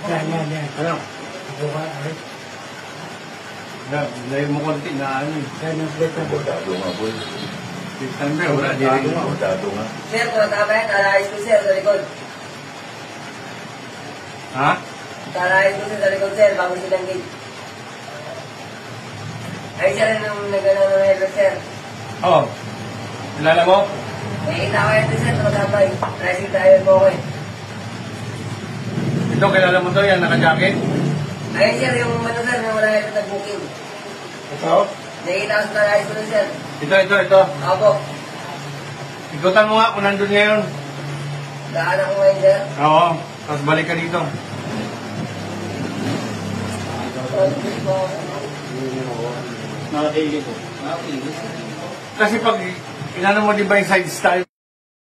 Yan. Ano? Buka, ay. Layo mo konti na ano eh. Yan yung plate na buka. Bordado nga, boy. Siyempre, wala. Bordado nga. Sir, kung tama yan, talayas ko sir sa likod. Ha? Talayas ko sir sa likod sir, bago silang gate. Ay sir, nung nagano ng helmet sir. Oo. Kilala mo? Nakikita ko yan sir, magkabay. Rising driver po ako eh. Ito, kilala mo to yan, naka-jacket? Ayun sir, yung ano sir, yung wala helmet na booking. Ito? Nakikita ko sa talayas ko sir. Ito. Opo. Ikutan mo nga kung nandun ngayon. Daan ako ngayon sir. Oo. Tapos balik ka dito. Nakakili ko. Kasi pag inano mo di ba yung side style?